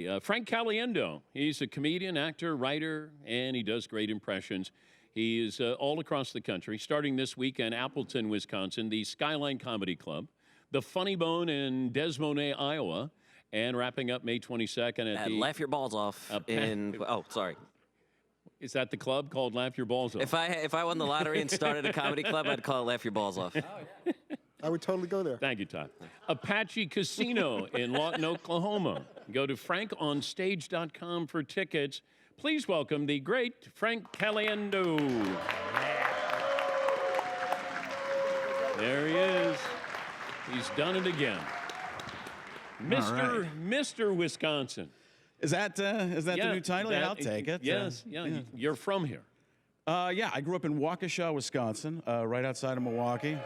today. Frank Caliendo. He's a comedian, actor, writer, and he does great impressions. He is all across the country, starting this week in Appleton, Wisconsin, the Skyline Comedy Club, the Funny Bone in Des Moines, Iowa, and wrapping up May 22nd at the... Laugh Your Balls Off in... Oh, sorry. Is that the club called Laugh Your Balls Off? If I won the lottery and started a comedy club, I'd call it Laugh Your Balls Off. Oh, yeah. I would totally go there. Thank you, Todd. Apache Casino in Lawton, Oklahoma. Go to frankonstage.com for tickets. Please welcome the great Frank Caliendo. There he is. He's done it again. Mr. Wisconsin. Is that the new title? Yeah, I'll take it. Yes, yeah. You're from here. Yeah, I grew up in Waukesha, Wisconsin, right outside of Milwaukee.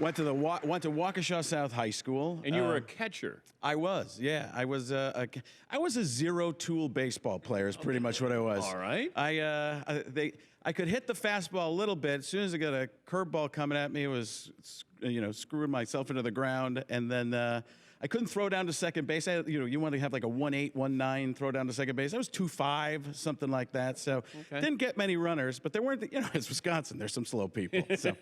Went to Waukesha South High School. And you were a catcher. I was, yeah. I was a zero-tool baseball player. Is pretty much what I was. All right. I could hit the fastball a little bit. As soon as I got a curveball coming at me, it was screwing myself into the ground, and then I couldn't throw down to second base. You want to have like a 1.8, 1.9 throw down to second base. I was 2.5, something like that. So didn't get many runners, but there weren't. It's Wisconsin. There's some slow people. So.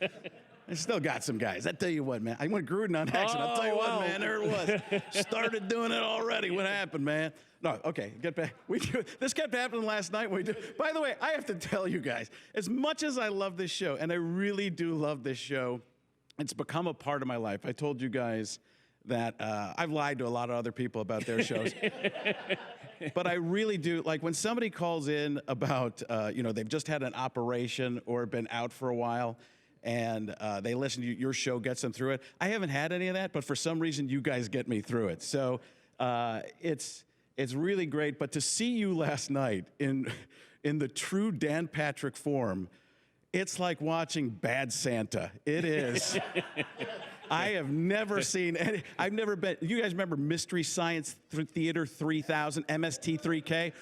I still got some guys. I tell you what, man. I went Gruden on action. I'll tell you what, man. There it was. Started doing it already. What happened, man? No, okay. Get back. This kept happening last night. By the way, I have to tell you guys, as much as I love this show, and I really do love this show, it's become a part of my life. I told you guys that I've lied to a lot of other people about their shows. But I really do. Like when somebody calls in about, they've just had an operation or been out for a while, and they listen to your show, gets them through it. I haven't had any of that, but for some reason, you guys get me through it. So it's really great. But to see you last night in the true Dan Patrick form, it's like watching Bad Santa. It is. I have never seen any. I've never been. You guys remember Mystery Science Theater 3000, MST3K,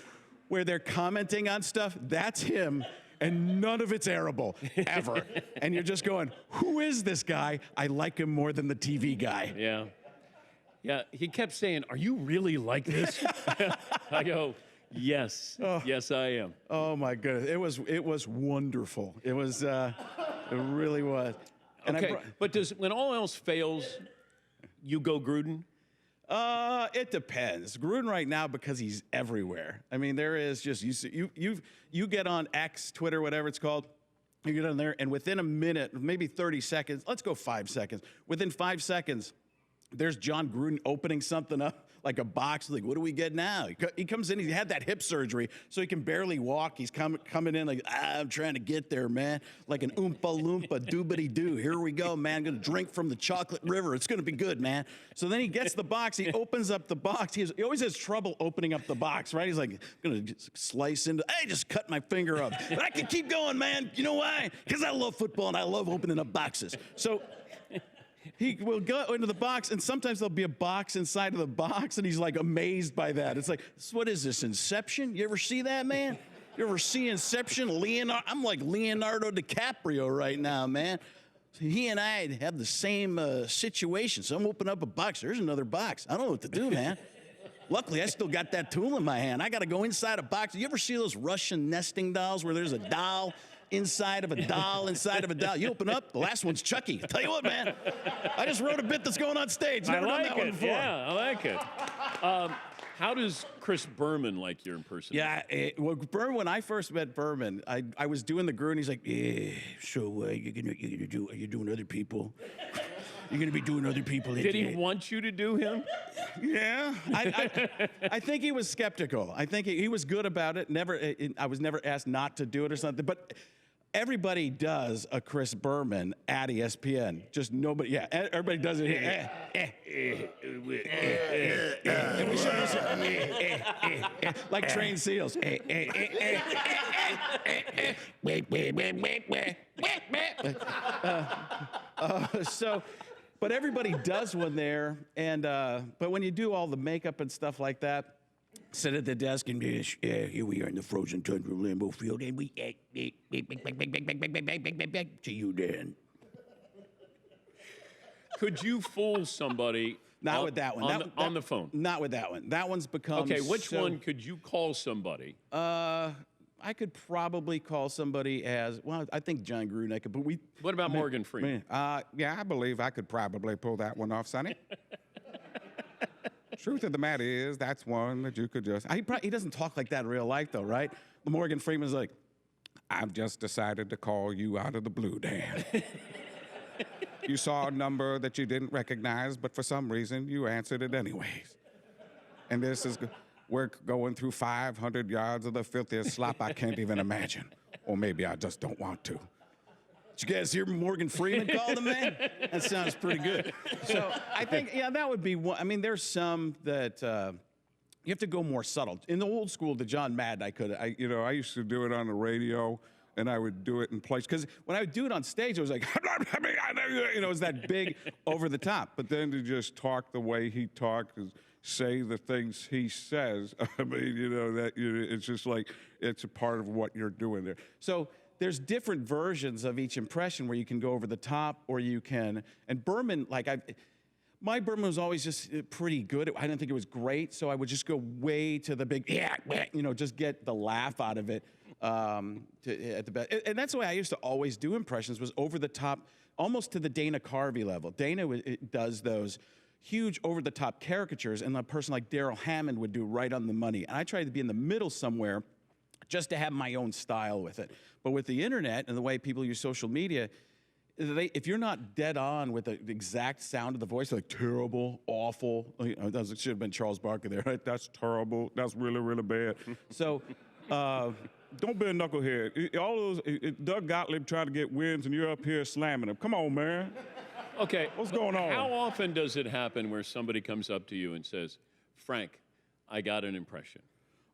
where they're commenting on stuff? That's him. And none of it's arable, ever. And you're just going, who is this guy? I like him more than the TV guy. Yeah. Yeah, he kept saying, are you really like this? I go, yes. Oh. Yes, I am. Oh, my goodness. It was wonderful. It was, it really was. And okay, but when all else fails, you go Gruden? It depends. Gruden right now, because he's everywhere. I mean, there is just you get on X, Twitter, whatever it's called. You get on there, and within a minute, maybe 30 seconds. Let's go 5 seconds. Within 5 seconds, there's John Gruden opening something up like a box. Like, what do we get now? He comes in. He had that hip surgery, so he can barely walk. He's coming in like, I'm trying to get there, man. Like an oompa loompa doobity doo. Here we go, man. I'm gonna drink from the chocolate river. It's gonna be good, man. So then he gets the box. He opens up the box. He always has trouble opening up the box, right? He's like, I'm gonna just slice into. Hey, just cut my finger up. But I can keep going, man. You know why? Because I love football and I love opening up boxes. So. He will go into the box, and sometimes there'll be a box inside of the box, and he's like amazed by that. It's like, what is this, Inception? You ever see that, man? You ever see Inception? I'm like Leonardo DiCaprio right now, man. He and I have the same situation. So I'm opening up a box. There's another box. I don't know what to do, man. Luckily, I still got that tool in my hand. I got to go inside a box. You ever see those Russian nesting dolls where there's a doll inside of a doll, inside of a doll? You open up, the last one's Chucky. I'll tell you what, man. I just wrote a bit that's going on stage. Never done that one before. Yeah, I like it. How does Chris Burman like your impersonation? Yeah, Burman. When I first met Burman, I was doing the Gruden. He's like, so are you doing other people? You're going to be doing other people. Did he want you to do him? Yeah. I think he was skeptical. I think he was good about it. I was never asked not to do it or something. But everybody does a Chris Burman at ESPN. Just nobody. Yeah, everybody does it here. And we should listen. Like trained seals. But everybody does one there, and but when you do all the makeup and stuff like that, sit at the desk and here we are in the frozen tundra of Lambeau Field, and we to you, Dan. Could you fool somebody Not with that one. On the phone. Not with that one. That one's become. Okay, which one could you call somebody? I could probably call somebody as well. I think John Gruden. I could, but we. What about Morgan Freeman? Yeah, I believe I could probably pull that one off, Sonny. Truth of the matter is, that's one that you could just. He doesn't talk like that in real life, though, right? Morgan Freeman's like, I've just decided to call you out of the blue, Dan. You saw a number that you didn't recognize, but for some reason, you answered it anyways. And this is, we're going through 500 yards of the filthiest slop I can't even imagine. Or maybe I just don't want to. Did you guys hear Morgan Freeman call the man? That sounds pretty good. So I think, yeah, that would be one. I mean, there's some that you have to go more subtle. In the old school, the John Madden, I used to do it on the radio, and I would do it in place. Because when I would do it on stage, it was like, it was that big over the top. But then to just talk the way he talked, say the things he says, I mean, it's just like, it's a part of what you're doing there. So there's different versions of each impression where you can go over the top or you can, and Burman, my Burman was always just pretty good. I didn't think it was great, so I would just go way to the big, just get the laugh out of it at the best. And that's the way I used to always do impressions, was over the top, almost to the Dana Carvey level. Dana does those huge over-the-top caricatures, and a person like Daryl Hammond would do right on the money. And I tried to be in the middle somewhere just to have my own style with it. But with the internet and the way people use social media, if you're not dead on with the exact sound of the voice, like terrible, awful, it should have been Charles Barkley there, right? That's terrible, that's really, really bad. So don't be a knucklehead. All those, Doug Gottlieb trying to get wins and you're up here slamming him. Come on, man. Okay. What's going on? How often does it happen where somebody comes up to you and says, Frank, I got an impression?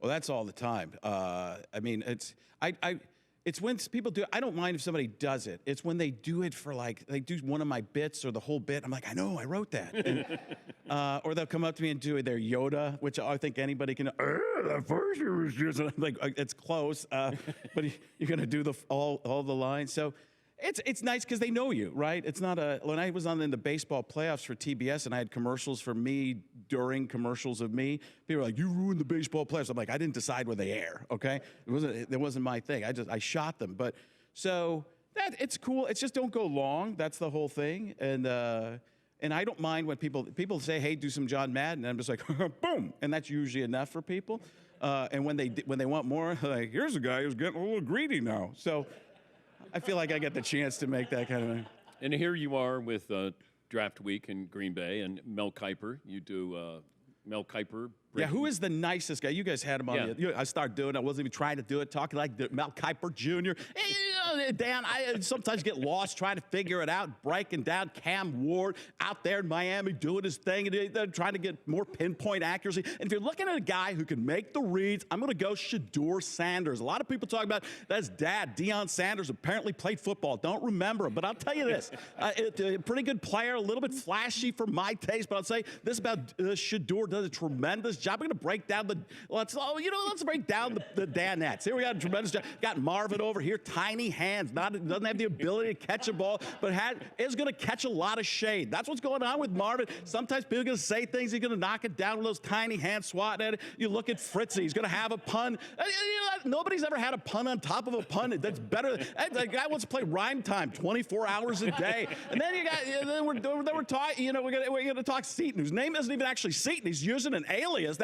Well, that's all the time. I mean, it's when people do it. I don't mind if somebody does it. It's when they do it for they do one of my bits or the whole bit. I'm like, I know, I wrote that. And, or they'll come up to me and do their Yoda, which I think anybody can. That first year was just like it's close, but you're gonna do all the lines. So it's nice because they know you, right? It's not when I was in the baseball playoffs for TBS and I had commercials for me during commercials of me, people were like, you ruined the baseball playoffs. I'm like, I didn't decide where they air, okay? It wasn't my thing. I shot them. But so it's cool. It's just don't go long. That's the whole thing. And I don't mind when people say, hey, do some John Madden. And I'm just like, boom. And that's usually enough for people. And when they want more, like, here's a guy who's getting a little greedy now. So I feel like I get the chance to make that kind of thing. And here you are with Draft Week in Green Bay and Mel Kiper. You do Mel Kiper. Yeah, who is the nicest guy? You guys had him on. Yeah. I started doing it. I wasn't even trying to do it, talking like Mel Kiper Jr. Hey, Dan, I sometimes get lost trying to figure it out, breaking down Cam Ward out there in Miami doing his thing, and trying to get more pinpoint accuracy. And if you're looking at a guy who can make the reads, I'm going to go Shedeur Sanders. A lot of people talk about that's dad. Deion Sanders apparently played football. Don't remember him, but I'll tell you this. A pretty good player, a little bit flashy for my taste, but I'll say this about Shedeur does a tremendous job. We're going to break down let's break down the Danettes. Here we got a tremendous job. Got Marvin over here, tiny hands, doesn't have the ability to catch a ball, but is going to catch a lot of shade. That's what's going on with Marvin. Sometimes people are going to say things, he's going to knock it down with those tiny hands swatting at it. You look at Fritzy, he's going to have a pun. Nobody's ever had a pun on top of a pun. That's better. That guy wants to play rhyme time 24 hours a day. And then we're talking, we're going to talk Seton, whose name isn't even actually Seton. He's using an alias.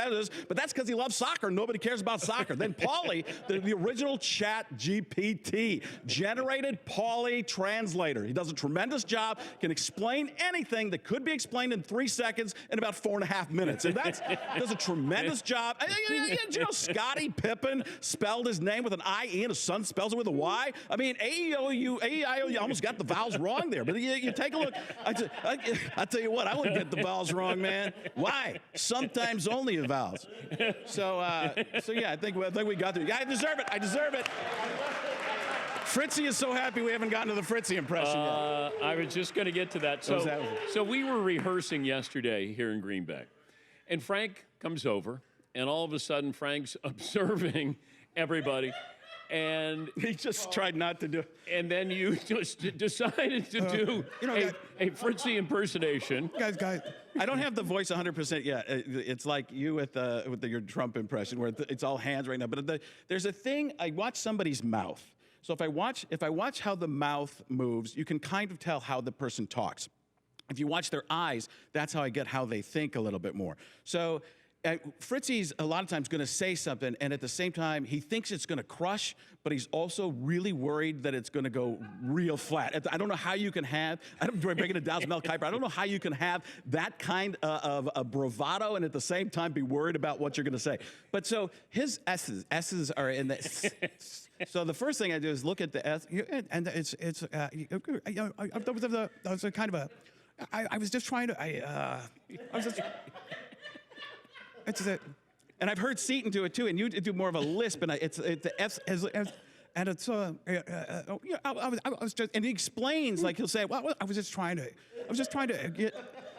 But that's because he loves soccer. Nobody cares about soccer. Then Pauly, the original Chat GPT, generated Pauly translator. He does a tremendous job, can explain anything that could be explained in 3 seconds in about 4.5 minutes. And does a tremendous job. You know, Scottie Pippen spelled his name with an I-E and his son spells it with a Y. I mean, A-E-I-O-U, almost got the vowels wrong there. But you take a look. I tell you what, I wouldn't get the vowels wrong, man. Why? Sometimes only the vowels. So yeah, I think we got through. Yeah, I deserve it. Fritzy is so happy we haven't gotten to the Fritzy impression yet. I was just going to get to that. So we were rehearsing yesterday here in Green Bay, and Frank comes over, and all of a sudden Frank's observing everybody, And He just tried not to do it. and then you just decided to do a Fritzy impersonation. Guys. I don't have the voice 100% yet. It's like you with your Trump impression, where it's all hands right now. But there's a thing. I watch somebody's mouth. So if I watch how the mouth moves, you can kind of tell how the person talks. If you watch their eyes, that's how I get how they think a little bit more. So Fritzy's a lot of times going to say something, and at the same time, he thinks it's going to crush, but he's also really worried that it's going to go real flat. I don't know how you can have, breaking it down to Mel Kiper, I don't know how you can have that kind of a bravado and at the same time be worried about what you're going to say. But so his S's are in the... So the first thing I do is look at the S, and that was a kind of a... I was just trying to... I was just... And I've heard Seton do it too, and you do more of a lisp, and it's the F and it's I was just, and he explains, like he'll say, well, I was just trying to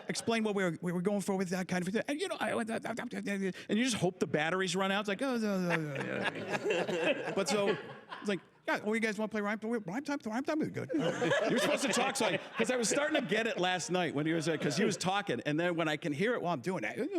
explain what we were going for with that kind of thing, and you know, and you just hope the batteries run out. It's like, but so it's like. Yeah, you guys want to play rhyme time? Rhyme time is good. You're supposed to talk so because I was starting to get it last night when he was because he was talking, and then when I can hear it while I'm doing it,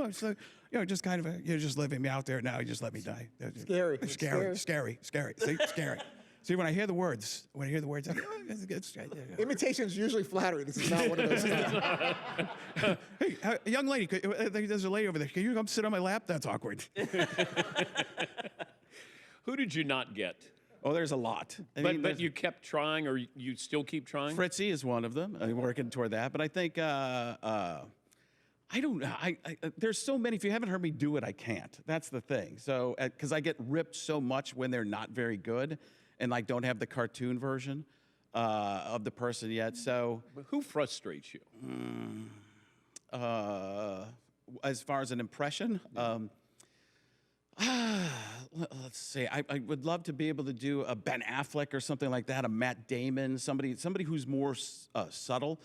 just kind of you're just leaving me out there now. You just let me die. Scary. Scary. See, scary. See, when I hear the words, it's Imitation's usually flattery. This is not one of those things. Hey, young lady, there's a lady over there. Can you come sit on my lap? That's awkward. Who did you not get? Oh, there's a lot. But you kept trying, or you still keep trying? Fritzy is one of them. I'm working toward that. But I think, I don't know. There's so many. If you haven't heard me do it, I can't. That's the thing. So, because I get ripped so much when they're not very good and like don't have the cartoon version of the person yet. So, Who frustrates you? As far as an impression, let's see. I would love to be able to do a Ben Affleck or something like that, a Matt Damon, somebody who's more subtle.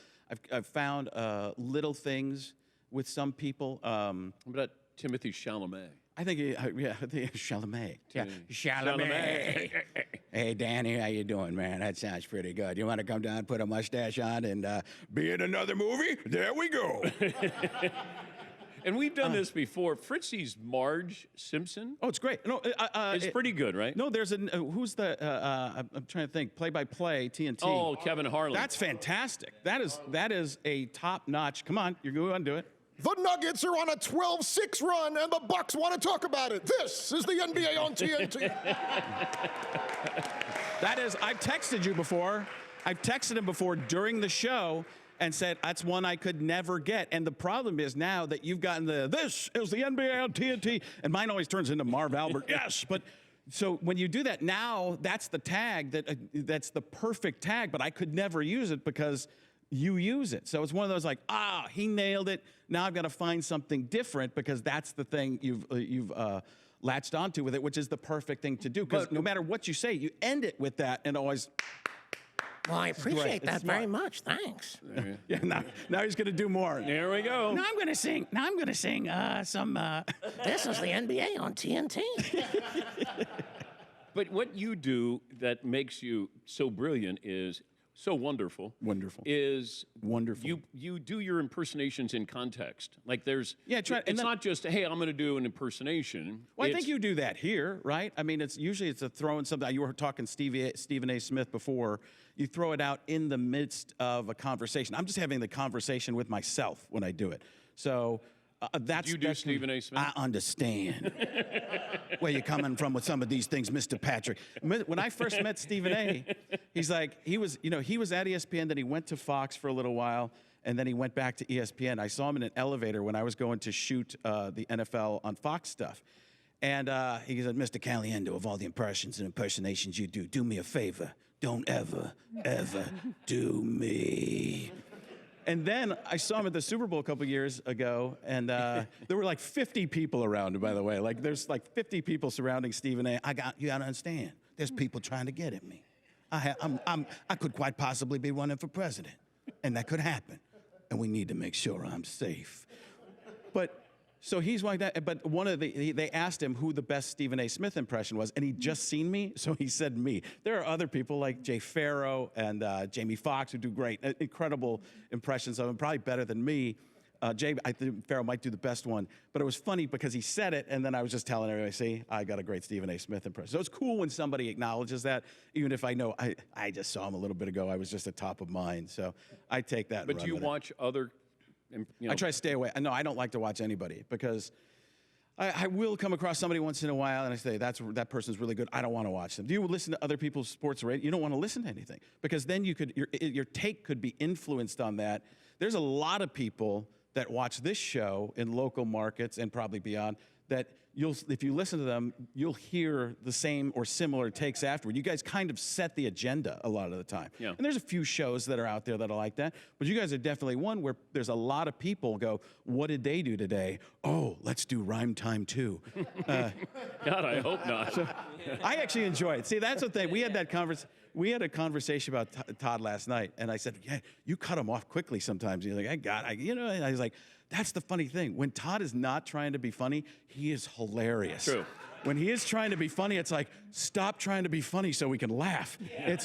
I've found little things with some people. What about Timothy Chalamet? I think, Chalamet. Yeah, Chalamet. Hey, Danny, how you doing, man? That sounds pretty good. You want to come down, put a mustache on, and be in another movie? There we go. And we've done this before. Fritzy's Marge Simpson. Oh, it's great. No, It's pretty good, right? No, there's who's the? I'm trying to think. Play-by-play AT&T. Oh, Kevin Harlan. That's fantastic. That is a top-notch. Come on, you're going to do it. The Nuggets are on a 12-6 run, and the Bucks want to talk about it. This is the NBA on TNT. That is. I've texted you before. I've texted him before during the show and said that's one I could never get. And the problem is now that you've gotten this is the NBA on TNT, and mine always turns into Marv Albert. Yes, but so when you do that now, that's the tag that's the perfect tag, but I could never use it because you use it. So it's one of those like, he nailed it. Now I've got to find something different because that's the thing you've latched onto with it, which is the perfect thing to do. Because no matter what you say, you end it with that and always. Well, I appreciate that very much. Thanks. Yeah, now he's going to do more. There we go. Now I'm going to sing some. This is the NBA on TNT. But what you do that makes you so brilliant is so wonderful. Wonderful. Is wonderful. You do your impersonations in context. Like there's it's not just hey, I'm going to do an impersonation. Well, I think you do that here, right? I mean, it's a throwing something. You were talking Stephen A. Smith before. You throw it out in the midst of a conversation. I'm just having the conversation with myself when I do it. So that's. You do Stephen A. Smith. I understand where you're coming from with some of these things, Mr. Patrick. When I first met Stephen A., he's like, he was at ESPN, then he went to Fox for a little while, and then he went back to ESPN. I saw him in an elevator when I was going to shoot the NFL on Fox stuff. And he said, Mr. Caliendo, of all the impressions and impersonations you do me a favor. Don't ever do me. And then I saw him at the Super Bowl a couple years ago, and there were like 50 people around, by the way. Like, there's like 50 people surrounding Stephen A. You gotta understand, there's people trying to get at me. I could quite possibly be running for president, and that could happen. And we need to make sure I'm safe. But So he's like that, but they asked him who the best Stephen A. Smith impression was, and he'd just seen me, so he said me. There are other people like Jay Farrow and Jamie Foxx who do great, incredible impressions of him, probably better than me. I think Farrow might do the best one, but it was funny because he said it, and then I was just telling everybody, see, I got a great Stephen A. Smith impression. So it's cool when somebody acknowledges that, even if I know I just saw him a little bit ago. I was just at top of mind, so I take that. But do you watch other? I try to stay away. No, I don't like to watch anybody because I will come across somebody once in a while and I say, that person's really good. I don't want to watch them. Do you listen to other people's sports radio? You don't want to listen to anything because then your take could be influenced on that. There's a lot of people that watch this show in local markets and probably beyond that if you listen to them, you'll hear the same or similar takes afterward. You guys kind of set the agenda a lot of the time. Yeah. And there's a few shows that are out there that are like that, but you guys are definitely one where there's a lot of people go, what did they do today? Oh, let's do rhyme time too. God, I hope not. So, I actually enjoy it. See, that's the thing. We had a conversation about Todd last night, and I said, yeah, you cut him off quickly sometimes. And you're like, and I was like, that's the funny thing. When Todd is not trying to be funny, he is hilarious. True. When he is trying to be funny, it's like, stop trying to be funny so we can laugh. Yeah.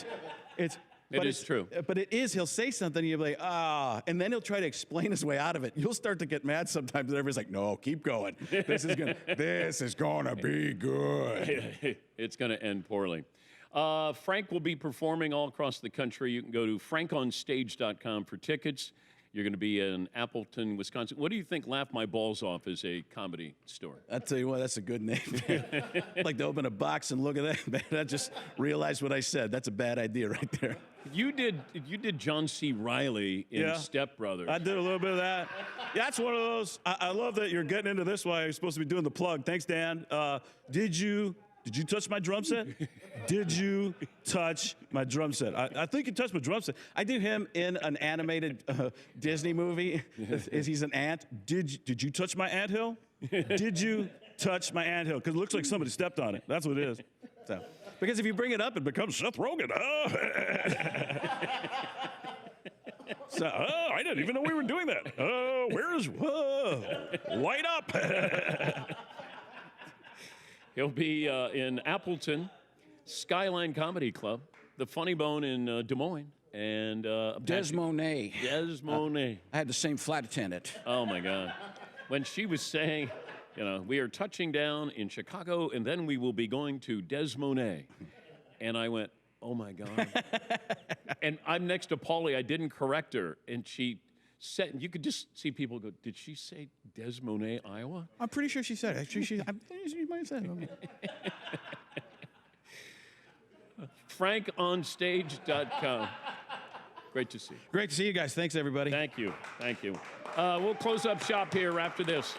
It is true. But it is, he'll say something, and you'll be like, and then he'll try to explain his way out of it. You'll start to get mad sometimes, and everybody's like, no, keep going. This is gonna be good. It's going to end poorly. Frank will be performing all across the country. You can go to frankonstage.com for tickets. You're going to be in Appleton, Wisconsin. What do you think Laugh My Balls Off is a comedy store? I'll tell you what, that's a good name. I'd like to open a box and look at that. Man, I just realized what I said. That's a bad idea right there. You did John C. Reilly in Step Brothers. I did a little bit of that. Yeah, that's one of those. I love that you're getting into this while you're supposed to be doing the plug. Thanks, Dan. Did you touch my drum set? Did you touch my drum set? I think you touched my drum set. I do him in an animated Disney movie. He's an ant. Did you touch my anthill? Did you touch my anthill? Because it looks like somebody stepped on it. That's what it is. So, because if you bring it up, it becomes Seth Rogen. I didn't even know we were doing that. Light up. He'll be in Appleton, Skyline Comedy Club, the Funny Bone in Des Moines, and Des Monet. Des Monet. I had the same flight attendant. Oh my God! When she was saying, we are touching down in Chicago, and then we will be going to Des Monet, and I went, oh my God! And I'm next to Paulie. I didn't correct her, and she said, you could just see people go, did she say Des Moines, Iowa? I'm pretty sure she said it. Actually, she might have said it. frankonstage.com. Great to see you. Great to see you guys. Thanks, everybody. Thank you. Thank you. We'll close up shop here after this.